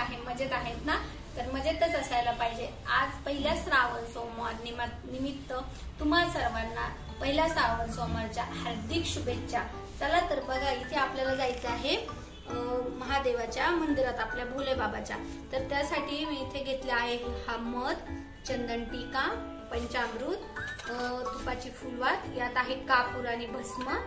आहे? मजेत आहेत ना? तर मजेतच असायला पाहिजे। आज पहिल्या श्रावण सोमवार निमित्त तुम्हा सर्वांना पहिल्या श्रावण सोमवारच्या हार्दिक शुभेच्छा। चला तर बघा, इथे आपल्याला जायचं आहे महादेवाच्या मंदिरात, आपल्या भोले बाबाच्या। तर त्यासाठी मी इथे घेतले आहे हा मध, चंदन टीका, पंचामृत, तुपाची फुलवात, यात आहे कापूर आणि भस्म।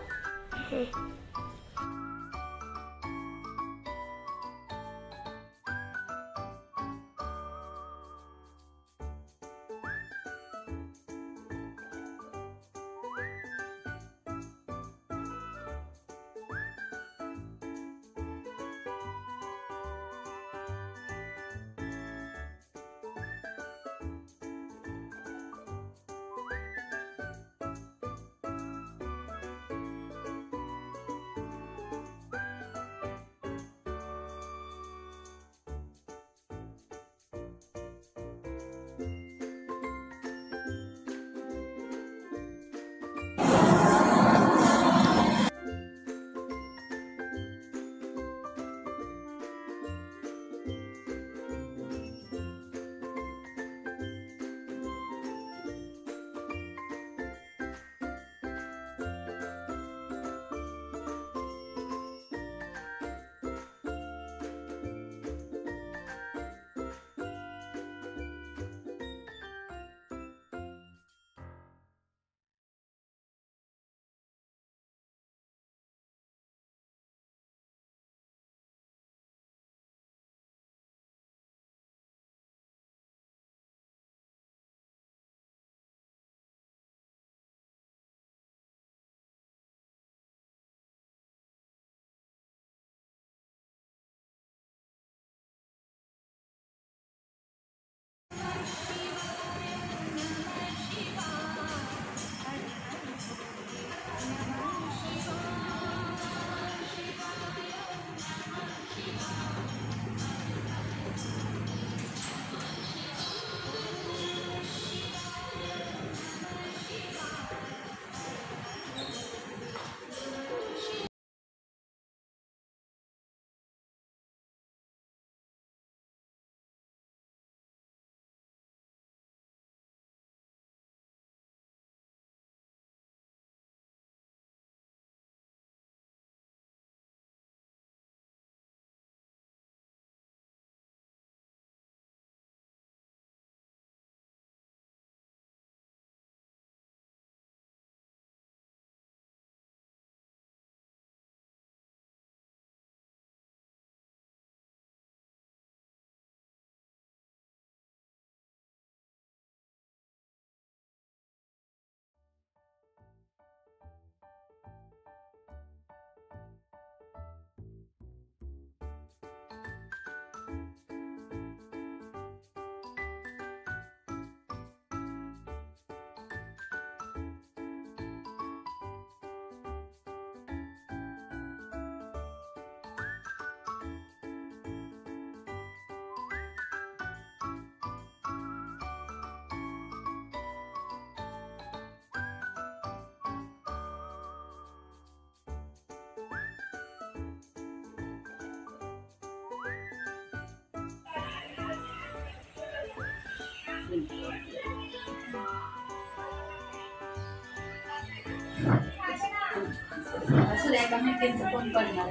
असं एका मिनिटांचं कोण पडणार।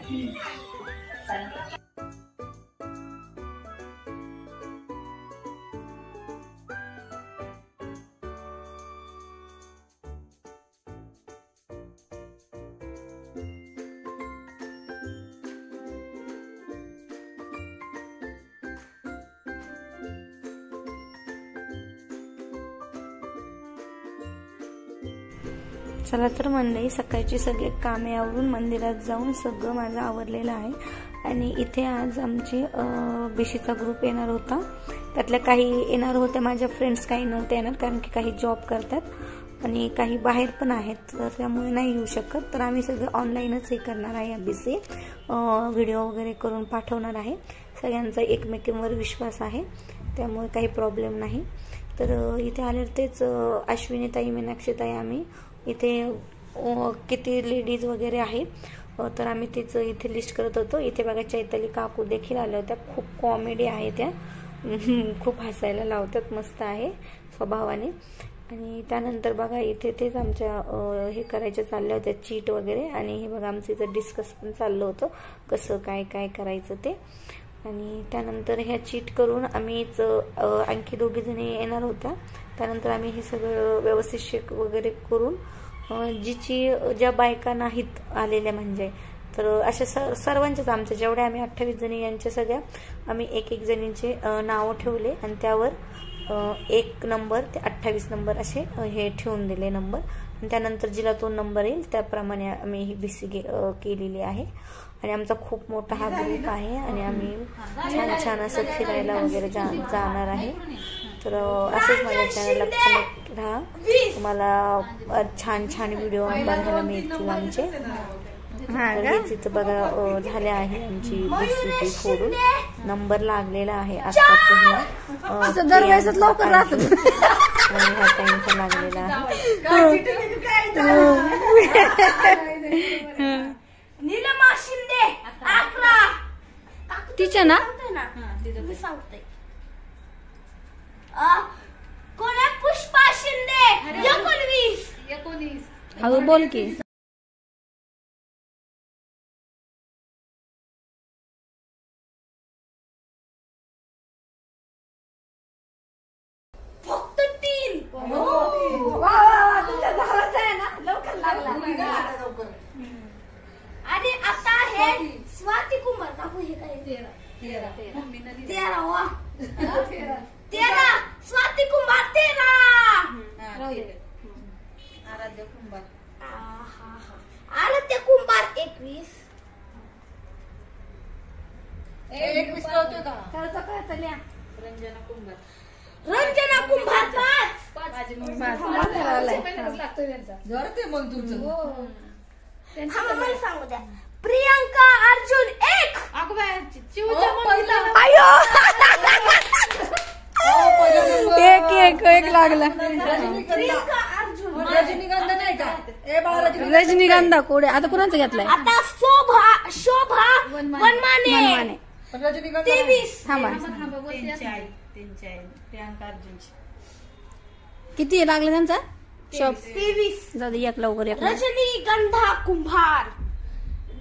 चला तर मंडळी, सकाळची सगळे कामे आवरून मंदिरात जाऊन सगळं माझं आवरलेलं आहे। आणि इथे आज आमची बिशीचा ग्रुप येणार होता। त्यातल्या काही येणार होत्या माझ्या फ्रेंड्स, काही नव्हत्या येणार कारण की काही जॉब करतात आणि काही बाहेर पण आहेत, तर त्यामुळे नाही येऊ शकत। तर आम्ही सगळं ऑनलाईनच हे करणार आहे, बीसी व्हिडिओ वगैरे करून पाठवणार आहे। सगळ्यांचा एकमेकांवर विश्वास आहे, त्यामुळे काही प्रॉब्लेम नाही। तर इथे आले तेच अश्विनीताई, मीनाक्षीताई, आम्ही इथे किती लेडीज वगैरे आहे तर आम्ही तिचं इथे लिस्ट करत होतो. इथे बघा चैताली काकू देखील आल्या होत्या. खूप कॉमेडी आहे त्या, खूप हसायला लावतात, मस्त आहे स्वभावाने. आणि त्यानंतर बघा इथे तेच आमच्या हे करायच्या चालल्या होत्या चीट वगैरे. आणि हे बघा आमचं इथं डिस्कस पण चाललं होतं कसं काय काय करायचं ते. आणि त्यानंतर ह्या चीट करून आम्हीच आणखी 2 जणी येणार होत्या. त्यानंतर आम्ही हे सगळं व्यवस्थित शेक वगैरे करून ज्या बायका नाहीत आलेल्या म्हणजे तर अशा सर्वांच्याच आमच्या जेवढ्या आम्ही 28 जणी यांच्या सगळ्या आम्ही एक जणींचे नावं ठेवले आणि त्यावर 1 नंबर ते 28 नंबर असे हे ठेवून दिले नंबर. आणि त्यानंतर जिला तो नंबर येईल त्याप्रमाणे आम्ही ही BC केलेली आहे. आणि आमचा खूप मोठा हा ग्रुप आहे आणि आम्ही छान छान असं फिरायला वगैरे जाणार आहे. तर असंच माझ्या चॅनलला कनेक्ट राहा, तुम्हाला छान छान व्हिडिओ बघायला मिळतील आमचे. हेच इथं बघा झाले आहे आमची BC फोडून नंबर लागलेला आहे आता पहिला लवकर राहतो आणि ह्या टाइमचा लागलेला आहे. नीलमा शिंदे 11 तिच्या ना सांगते. कोण आहे? पुष्पा शिंदे 19 हळू बोल की. फक्त 3. तुमच्या झालाच आहे ना, लवकर लागला. आणि आता हे स्वाती कुमार काकू हे काय 13 वा 13 स्वाती कुमार 13 आराध्य कुंभार आराध्य कुंभार 21 कळतोय का? कळतं लिहा. रंजना कुंभार रंजना कुंभार 5 जर ते मग तुमचं मला सांगू द्या. प्रियंका अर्जुन 1 एक लागला. प्रियंका अर्जुन रजनीगंधा नाही का? रजनीगंधा कोडे आता कुणाचं घेतलाय? आता शोभा वनमाने रजनीगंधा 23 थांबा त्यांची आई प्रियांका अर्जुनची. किती लागलं त्यांचा? शॉप 23 जाऊ दे, एक लवकर एक. रजनीगंधा कुंभार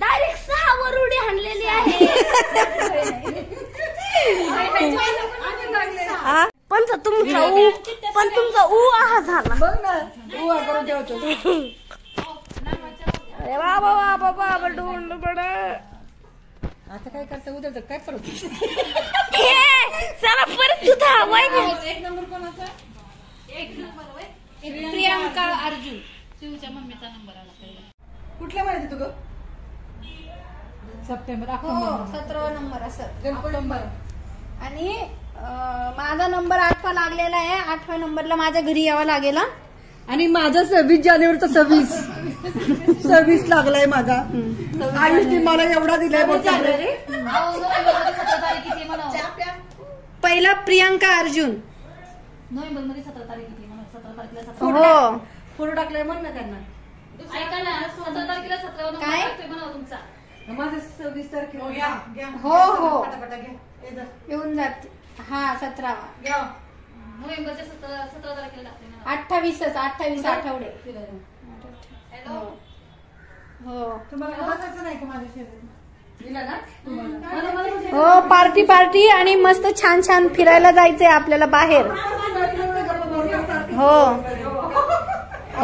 डायरेक्ट 6 वर उडी हाणलेली आहे. पण तुमचा ऊ आहा झाला. बघ ना तू करून ठेवतो. अरे बाबा डोंड बडा. आता काय करता उद्या काय करतो? चला परत तुझा एक नंबर कोणाचा? प्रियंका अर्जुन शिवच्या मम्मीचा नंबर आला पहिला. कुठल्या महिन्यात तू ग? सप्टेंबर 17 नंबर असं. गणपती नंबर. आणि माझा नंबर 8 लागलेला आहे. 8व्या नंबरला माझ्या घरी यावं लागेल. आणि माझा 26 जानेवारीचा 26 लागलाय माझा. आयुषने मला एवढा दिलाय बघ. पहिला प्रियंका अर्जुन नोव्हेंबर मध्ये 17 तारखेला 17 तारखेला हो फोटो टाकलाय म्हण ना त्यांना. ऐका ना 17 तारखेला 17 नंबर काय? लागतोय म्हणावं तुमचा. माझं 26 तारखेला. हो पटापटा घ्या. येऊन जाते. हा 17वा नोव्हेंबरच्या 17 तारखेला लागतोय म्हणावं. 28 आठवडे. हॅलो हो तुम्हाला बसायचं नाही का माझ्या शेजारी? दिला ना हो पार्टी आणि मस्त छान फिरायला जायचंय आपल्याला बाहेर. हो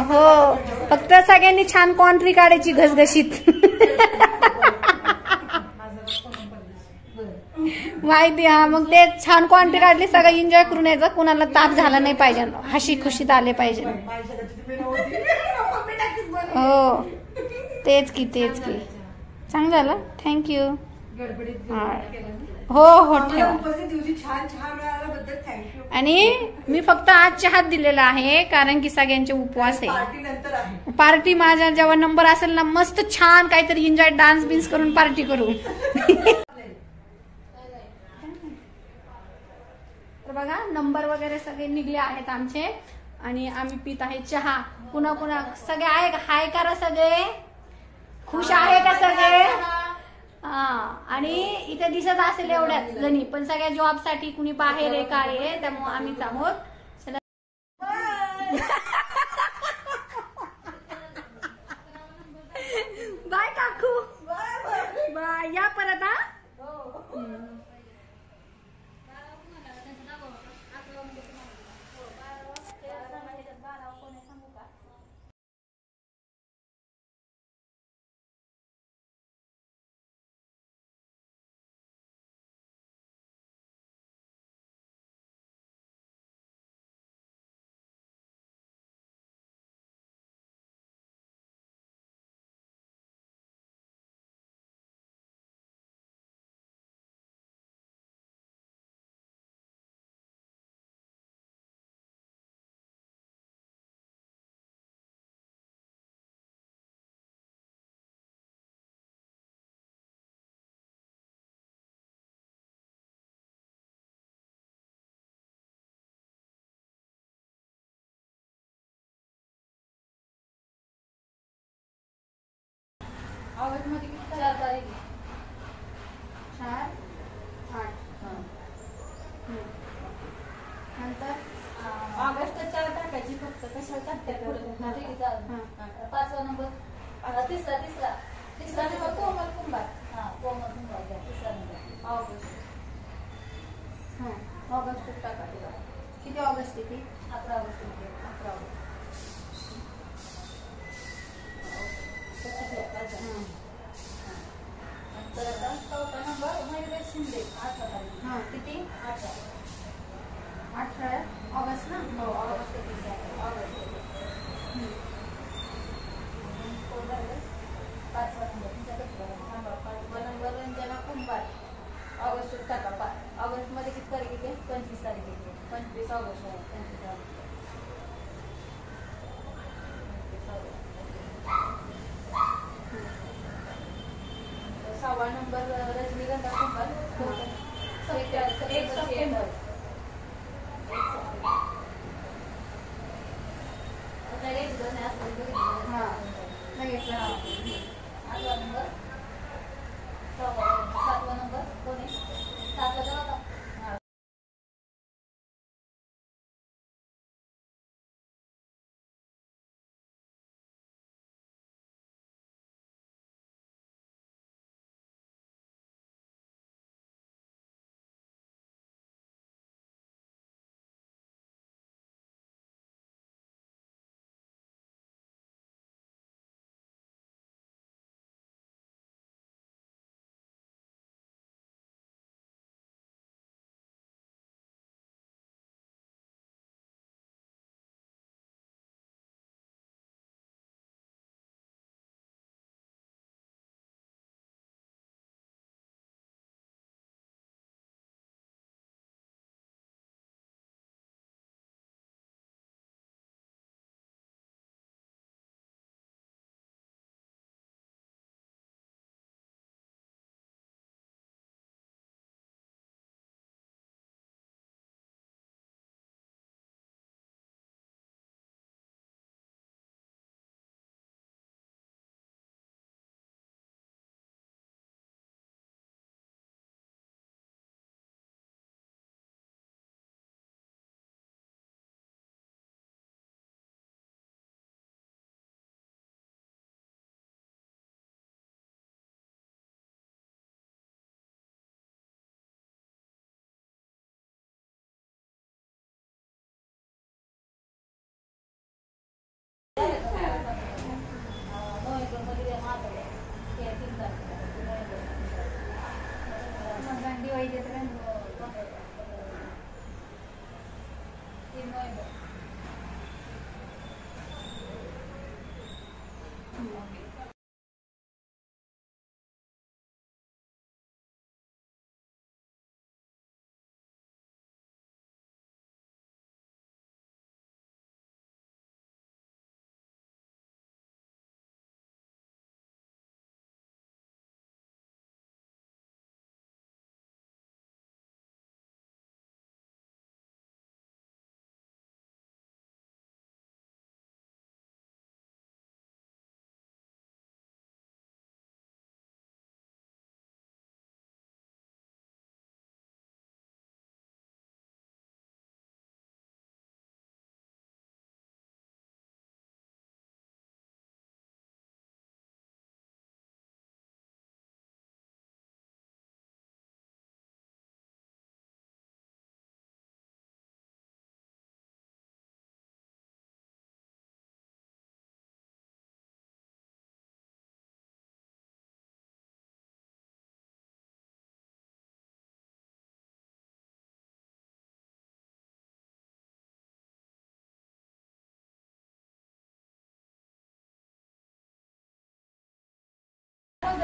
हो फक्त सगळ्यांनी छान कॉन्ट्री काढायची घसघशीत. माहिती हा मग ते छान कॉन्ट्री काढली सगळं एन्जॉय करून यायचं. कुणाला ताप झाला नाही पाहिजे. हशी खुशीत आले पाहिजे. हो तेच की चांगलं झालं. थँक्यू. हो ठेवा. आणि मी फक्त आज चहात दिलेला आहे कारण की सगळ्यांचे उपवास आहे. पार्टी माझा जेव्हा नंबर असेल ना मस्त छान काहीतरी एन्जॉय डान्स बिन्स करून पार्टी करू. तर बघा नंबर वगैरे सगळे निघले आहेत आमचे. आणि आम्ही पित आहे चहा. पुन्हा सगळे आहे हाय करा सगळे. खुश आहे का सगळे? हा, आणि इथे दिसत असेल एवढ्याच जणी, पण सगळ्या जॉब साठी कुणी बाहेर आहे काय आहे, त्यामुळे आम्हीच आहोत. बाय काकू, बाय, या परत हा. ऑगस्ट मध्ये 4 तारीख आहे. 4, 8. नंतर ऑगस्ट 4 टाकायची फक्त. कशाला टाकतात पुढे? ठीक आहे, चालेल. 5वा नंबर, तिसरा नंबर कोमल कुंभार. कोमल कुंभार घ्या. तिसरा नंबर ऑगस्ट. ऑगस्ट टाका. किती ऑगस्ट किती? 11 ऑगस्ट. 11 ऑगस्ट. नंतर आता 4था नंबर मयुरेश शिंदे. 8 तारीख. किती? 8. 18 ऑगस्ट ना? हो, ऑगस्ट 30. ऑगस्ट. 5वा नंबर तुमचा. 5वा नंबर रंजना कुंभार. ऑगस्ट टाका. ऑगस्ट मध्ये किती तारीख येते? 25 तारीख येते. 25 ऑगस्ट. 25 ऑगस्ट. 6वा नंबर रजनीगंधा कुंभार. 1 सप्टेंबर. लगेच. 8वा नंबर. 7वा नंबर कोण आहे? 7वा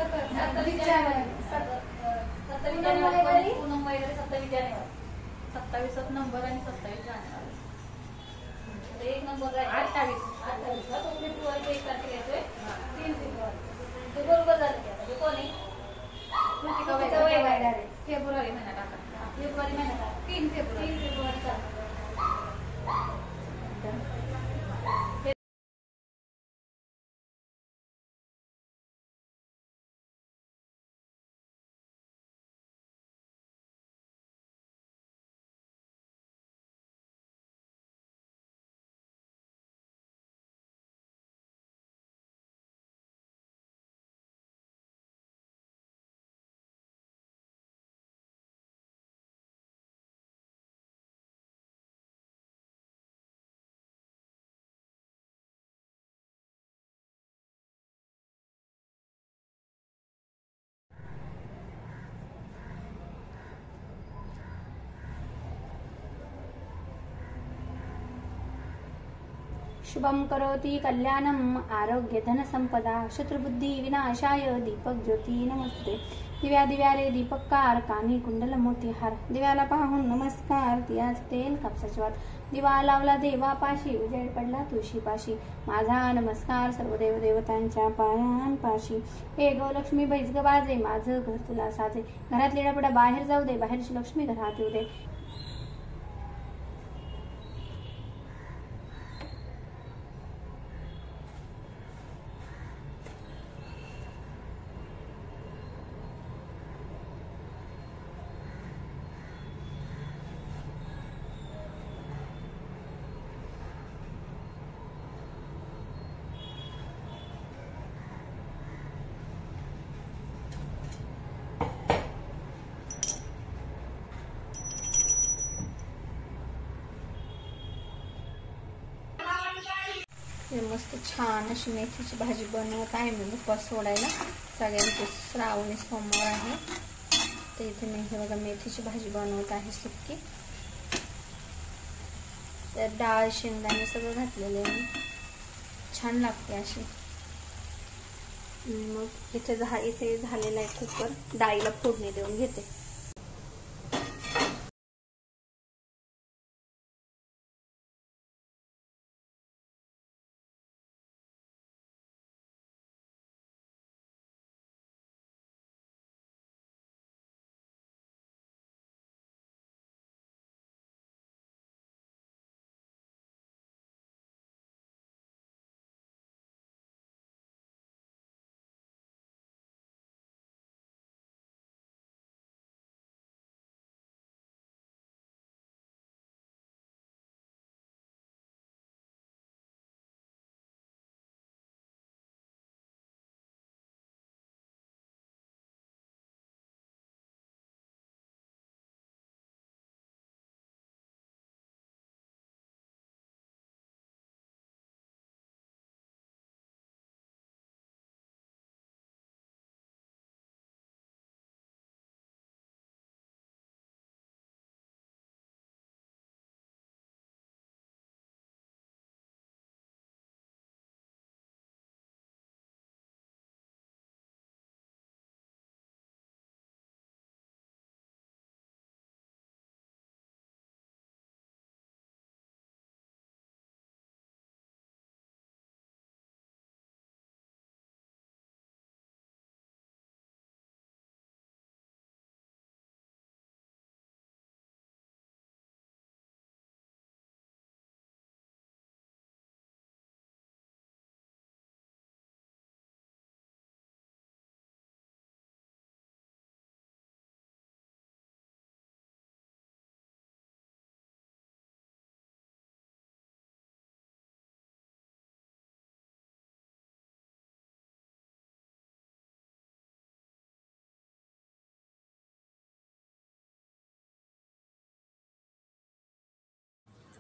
27 जानेवारी पूनम वगैरे 27 जानेवारी 27 नंबर आणि 27 जानेवारी एक नंबर 28 फेब्रुवारी 1 तारखेला येतोय 3 फेब्रुवारी ते बरोबर झालं की आता हे कोण आहे फेब्रुवारी महिन्यात आता फेब्रुवारी महिन्यात 3 फेब्रुवारीचा शुभम करोति कल्याणम आरोग्य धन संपदा शत्रुबुद्धी विनाशाय दीपक ज्योती नमस्ते दिव्या दिव्याले दीपककार कानी कुंडल मोतीहार दिव्याला पाहून नमस्कार दियाच तेल कापसाची वात दिवा लावला देवापाशी उजेड पडला तुळशीपाशी माझा नमस्कार सर्व देव देवतांच्या पायांपाशी हे गौलक्ष्मी बैस ग बाजे माझं घर तुला साजे घरात लेडापडा बाहेर जाऊ दे बाहेरची लक्ष्मी घरात येऊ दे मस्त छान अशी मेथीची भाजी बनवत आहे मी उपवास सोडायला सगळ्यांचे श्रावणी सोमवार आहे तर इथे मी हे बघा मेथीची भाजी बनवत आहे सुक्की त्यात डाळ शेंगदाणे सगळं घातलेले आहे छान लागते अशी मग इथे झालेला आहे कुकर डाळीला फोडणी देऊन घेते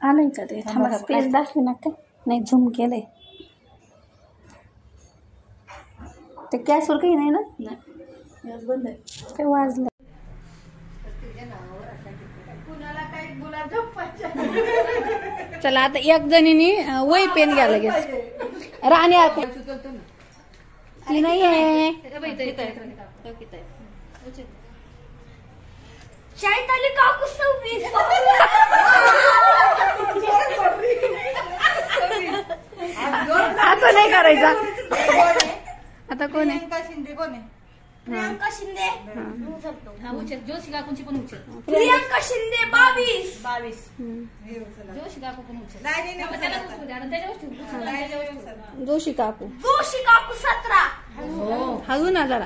आलंय का ते थांबा स्पेस दाखवे ना काय नाही झूम केलंय ते गॅसवर काही नाही ना बंद आहे काय वाजलं चला आता एक जणीने वही पेन घ्या लगेच राणी ती नाही आहे किती आहे उचल. चैताली काकू 26. असं नाही करायचा. आता कोण आहे? प्रियंका शिंदे कोण आहे? प्रियंका शिंदे हा उचल. जोशी काकूंची पण उचल. प्रियंका शिंदे 22. 22. हे उचला. जोशी काकू पण उचल. नाही, नाही, नाही, आपण त्यालाच उचलू द्या. आणि त्याच्यावर ठेवू. नाही, नाही, उचला. जोशी काकू जोशी काकू 17. हळू ना जरा.